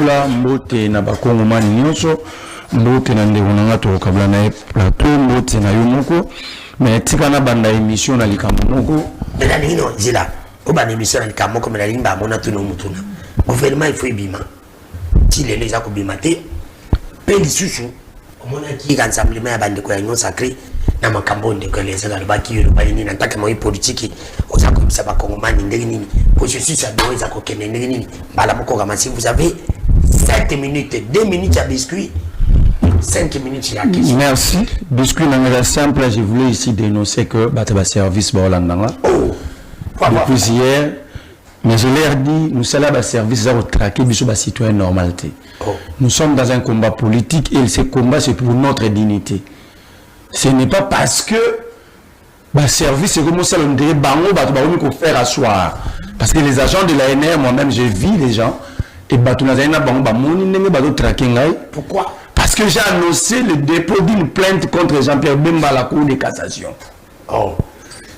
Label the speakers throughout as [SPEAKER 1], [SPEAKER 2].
[SPEAKER 1] La mbote na bakongomani nyonso mbote na ndeko nanga to kabla na plateau mbote na yo moko mais tika na banda émission na likambo moko
[SPEAKER 2] mais na nino zila o ba émission na likambo moko mais na limba mona tuno mutuna gouvernement il faut ibima ti lelo za ko bima te pe lisusu o mona ki rassemblement ya bande ko ya nyonso sacré na makambo ndeko leza na baki yo ba nini na taka mo politique o za ko bisa bakongomani ndenge nini processus ya doza ko kene ndenge nini bala moko kama si vous avez 7 minutes, 2 minutes à biscuit, 5 minutes à question.
[SPEAKER 1] Merci. Biscuit n'a simple, je voulais ici dénoncer que Bataba Service Baolandanga.
[SPEAKER 2] Oh,
[SPEAKER 1] depuis hier, mais je leur dis, nous sommes là, le service à traquer, les citoyens normalité.
[SPEAKER 2] Oh.
[SPEAKER 1] Nous sommes dans un combat politique et ce combat c'est pour notre dignité. Ce n'est pas parce que le service c'est comme ça, on dirait, qu'on faire asseoir. Parce que les agents de l'ANR, moi-même, je vis les gens. Et
[SPEAKER 2] pourquoi?
[SPEAKER 1] Parce que j'ai annoncé le dépôt d'une plainte contre Jean-Pierre Bemba à la Cour de cassation.
[SPEAKER 2] Oh.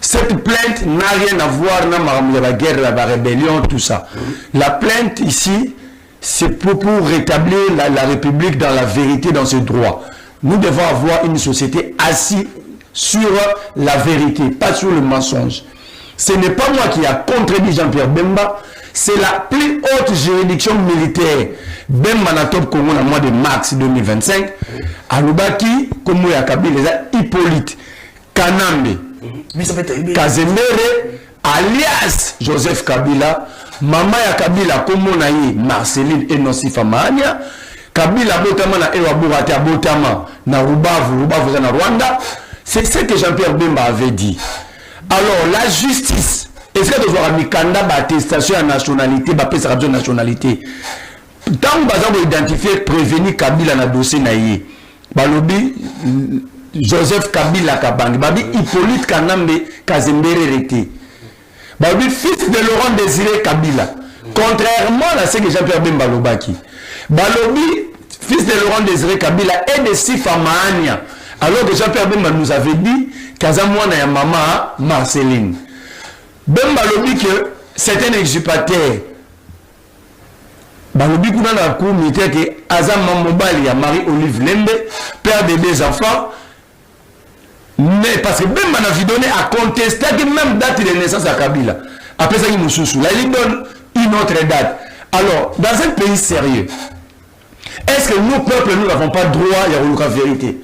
[SPEAKER 1] Cette plainte n'a rien à voir avec la guerre, la rébellion, tout ça. La plainte ici, c'est pour rétablir la République dans la vérité, dans ses droits. Nous devons avoir une société assise sur la vérité, pas sur le mensonge. Ce n'est pas moi qui a contredit Jean-Pierre Bemba. C'est la plus haute juridiction militaire. Bemba na top Congo au mois de mars 2025. Alubaki, comme Yakabi, les Hippolyte, Kanambe, Kazemere, alias Joseph Kabila, Mama Yakabila, comme Naye, Marceline et Nosifa Mahania, Kabila Botama na Ewa Bourata Botama, na Rubavu na Rwanda. C'est ce que Jean-Pierre Bemba avait dit. Alors, la justice. Est-ce que vous avez mis Kanda attestation à nationalité, à nationalité? Tant que vous identifiez, prévenir Kabila dans le dossier naïe. Balobi Joseph Kabila Kabang, Babi Hippolyte Kanambe Kazembere Rete. Babi fils de Laurent Désiré Kabila. Contrairement à ce que Jean-Pierre Bemba Lobaki. Balobi fils de Laurent Désiré Kabila et de Sifa Mahania. Alors que Jean-Pierre Bemba nous avait dit Kazamouana ya maman Marceline. Bemba lobi que c'est un exupataire. Balobi kuna na cour militaire que Azam Mobali ya Marie-Olive Lembe, père de 2 enfants. Mais parce que Bemba n'a donné à contester que même date de naissance à Kabila. Après ça, il nous sous. Là, il donne une autre date. Alors, dans un pays sérieux, est-ce que nous, peuple, nous n'avons pas droit à la vérité?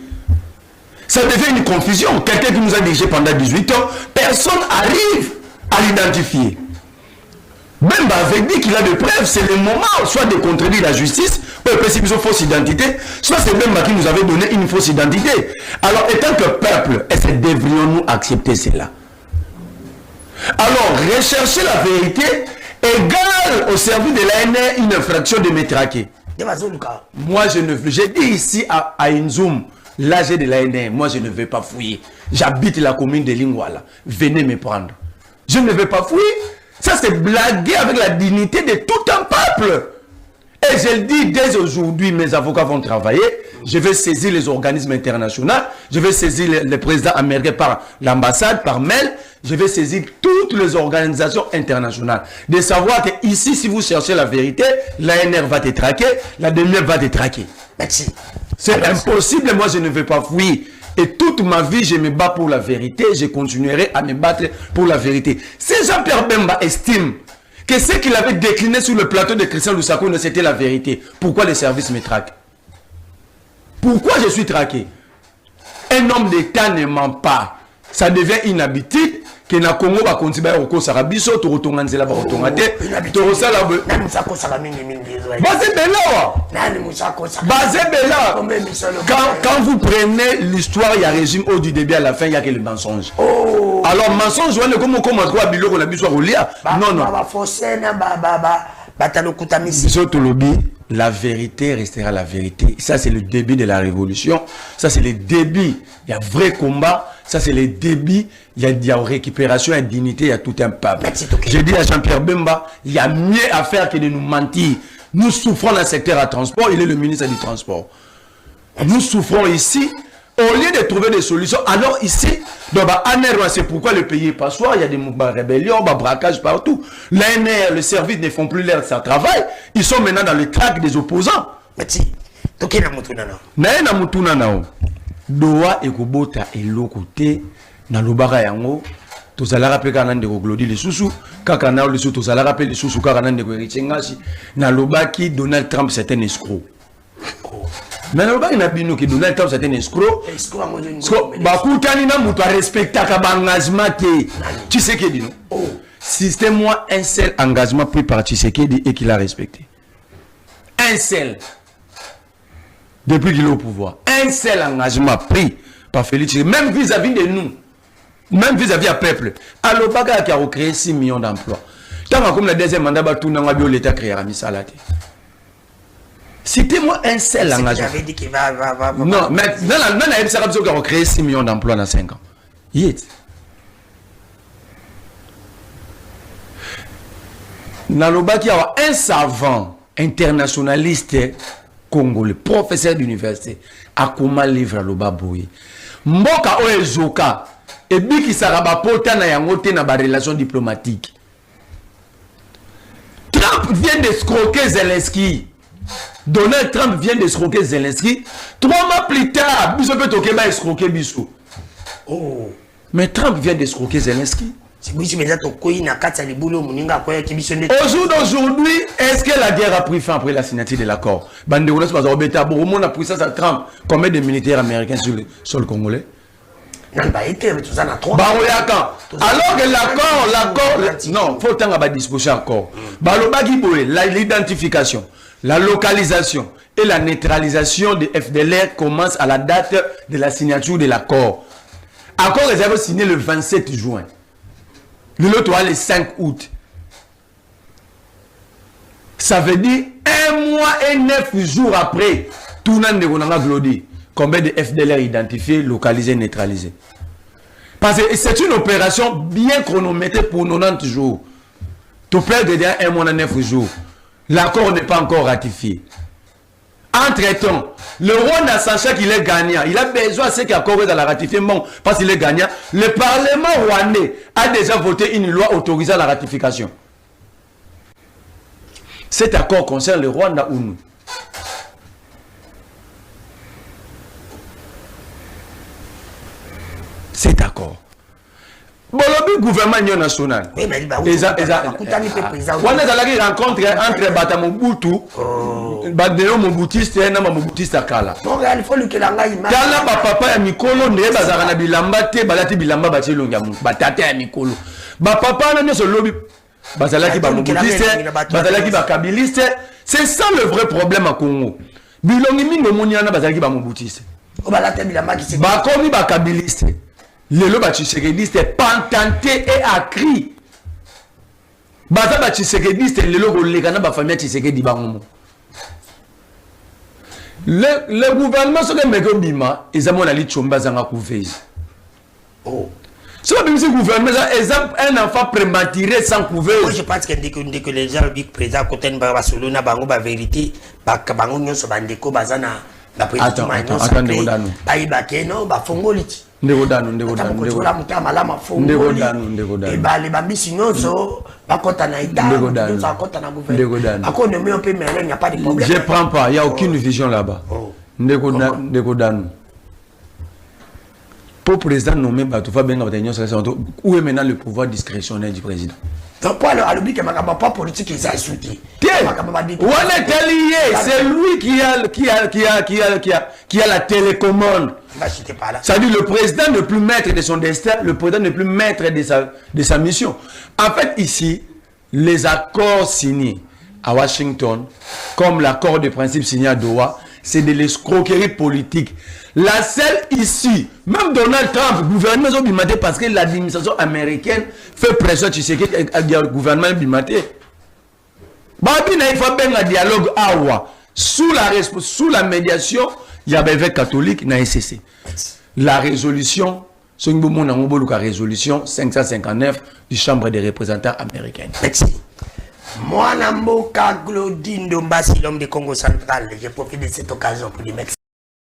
[SPEAKER 1] Ça devient une confusion. Quelqu'un qui nous a dirigé pendant 18 ans, personne arrive à l'identifier. Bemba avait dit qu'il a des preuves, c'est le moment soit de contredire la justice, ou peut-être une fausse identité, soit c'est Bemba qui nous avait donné une fausse identité. Alors, étant que peuple, est-ce que devrions-nous accepter cela? Alors, rechercher la vérité égale au service de l'ANR une infraction de me traquer. Moi, je ne veux. J'ai dit ici à Inzoum, l'AG de l'ANR, moi je ne vais pas fouiller. J'habite la commune de Lingwala. Venez me prendre. Je ne vais pas fouiller. Ça, c'est blaguer avec la dignité de tout un peuple. Et je le dis dès aujourd'hui, mes avocats vont travailler. Je vais saisir les organismes internationaux. Je vais saisir le président américain par l'ambassade, par mail. Je vais saisir toutes les organisations internationales. De savoir que ici, si vous cherchez la vérité, l'ANR va te traquer, la DMF va te traquer.
[SPEAKER 2] Merci.
[SPEAKER 1] C'est impossible, moi je ne vais pas fouiller. Et toute ma vie, je me bats pour la vérité, je continuerai à me battre pour la vérité. Si Jean-Pierre Bemba estime que ce qu'il avait décliné sur le plateau de Christian Lusako, c'était la vérité, pourquoi les services me traquent? Pourquoi je suis traqué? Un homme d'État ne ment pas. Ça devient une habitude que na Congo va continuer à faire sarabiso, to rotonganzela ba rotongate, to rosala be.
[SPEAKER 2] Nani musako sala mingi mingi.
[SPEAKER 1] Basé Bela.
[SPEAKER 2] Nani musako sala.
[SPEAKER 1] Basé Bela. Quand vous prenez l'histoire, il y a régime au du début à la fin, il y a que le mensonge.
[SPEAKER 2] Oh.
[SPEAKER 1] Alors mensonge, on est comme quoi biloko na biso rolia. Non non.
[SPEAKER 2] Ba faussé na ba batalo kutamisi.
[SPEAKER 1] Biso lobby, la vérité restera la vérité. Ça c'est le début de la révolution. Ça c'est le début. Il y a vrai combat. Ça, c'est le débit. Il y a récupération et dignité. Il y a tout un peuple. J'ai dit à Jean-Pierre Bemba, il y a mieux à faire que de nous mentir. Nous souffrons dans le secteur à transport. Il est le ministre du Transport. Nous souffrons ici Au lieu de trouver des solutions, alors ici, c'est pourquoi le pays est passoire, il y a des mouvements rébellions, braquage partout. L'ANR, le service ne font plus leur travail, ils sont maintenant dans le trac des opposants.
[SPEAKER 2] Mati, toke na mutuna na.
[SPEAKER 1] Na mutuna na. Doa ekobota elokote na lobaka yango. Tozalaka pe kana ndeko Glody Lisusu, kaka na Lisusu tozalaka pe Lisusu kaka na ndeko Richengashi, na lobaki Donald Trump c'est un escroc. Mais le bagage n'a pas dit que Donald Trump c'est un escroc. Bakutani na mutu respectaka ba engagement que Tshisekedi non. Système moi un seul engagement pris par Tshisekedi et qu'il a respecté. Un seul. Depuis qu'il est au pouvoir, un seul engagement pris par Félix Tshisekedi, même vis-à-vis de nous, même vis-à-vis du peuple. Alors bagage qui a créé 6 millions d'emplois. Tant comme le deuxième mandat tout n'a pas l'État créé à Misalate. Citez-moi un seul engagement.
[SPEAKER 2] J'avais dit qu'il va.
[SPEAKER 1] Non, mais dans la MSRA, qui a créé 6 millions d'emplois dans 5 ans. Dans le bas, il y a un savant internationaliste congolais, professeur d'université, à comment livre le bas bouillé. Mboka Oezoka, et bien qui s'arraba pota na yangote na ba relation diplomatique. Trump vient d'escroquer Zelensky. Donald Trump vient d'escroquer Zelensky. 3 mois plus tard, Bissot peut escroquer Bissot.
[SPEAKER 2] Oh.
[SPEAKER 1] Mais Trump vient d'escroquer Zelensky.
[SPEAKER 2] Aujourd'hui,
[SPEAKER 1] est-ce que la guerre a pris fin après la signature de l'accord? Combien de militaires américains sur le sol congolais?
[SPEAKER 2] Alors
[SPEAKER 1] que l'accord, non, il faut tant à disposer encore. L'identification, la localisation et la neutralisation de FDLR commence à la date de la signature de l'accord. Accord réservé signé le 27 juin. L'autre le 5 août. Ça veut dire 1 mois et 9 jours après, tout le monde a Glody. Combien de FDLR identifiés, localisés, neutralisés? Parce que c'est une opération bien chronométrée pour 90 jours. Tu perds déjà 1 mois et 9 jours. L'accord n'est pas encore ratifié. Entre-temps, le Rwanda, sachant qu'il est gagnant, il a besoin de ce qu'accord est à la ratifier, bon, parce qu'il est gagnant. Le Parlement rwandais a déjà voté une loi autorisant la ratification. Cet accord concerne le Rwanda ou nous? Cet accord. Bon, le gouvernement national.
[SPEAKER 2] Oui, mais
[SPEAKER 1] on a rencontre entre Bata Mobutu, Badeo Mobutiste et Mobutiste Kala.
[SPEAKER 2] Il faut que la
[SPEAKER 1] Kala, papa ya Mikolo, ne bazara na bilamba te, balati bilamba bati longamu, batate ya Mikolo. Papa na so lobby, bazalaki ba Mobutiste, bazalaki ba Kabiliste. C'est ça le vrai problème à Congo. Bilongi mingo moniana bazalaki ba Mobutiste. Ba komi ba Kabiliste. Les lois Tshisekedi pantanté et accri. Baza Tshisekedi les lois legana ba famille Tshisekedi bangomo. Le gouvernement ce que meko bima ezamo na li chomba zanga couvez. Oh. Ce que le gouvernement un enfant prématuré sans couver.
[SPEAKER 2] Moi je pense que dès que les gens disent président Koten ba solo na bango ba vérité ba bango nyonso bandeko bazana la président
[SPEAKER 1] attendez
[SPEAKER 2] ba keno ba fongoliti.
[SPEAKER 1] Ndégodano.
[SPEAKER 2] Et bah les bambis bakota na ida,
[SPEAKER 1] je prends pas, il n'y a aucune vision là-bas. Ndégodano. Pour président nommé où est maintenant le pouvoir discrétionnaire du président?
[SPEAKER 2] Donc quoi alors que ma pas politique ils a insulté.
[SPEAKER 1] C'est lui qui a la télécommande. Ça dit le président ne plus maître de son destin, le président ne plus maître de sa mission. En fait ici, les accords signés à Washington, comme l'accord de principe signé à Doha, c'est de l'escroquerie politique. La seule ici, même Donald Trump, gouvernement bimaté parce que l'administration américaine fait pression sur ce que le gouvernement bimaté. Babina il faut bien un dialogue awa sous la médiation, il y a des catholiques na SCC. La résolution, c'est une résolution 559 du Chambre des représentants américaine.
[SPEAKER 2] Merci. Moi, Namboka Glody Ndomba, l'homme du Congo central, je profite de cette occasion pour lui mettre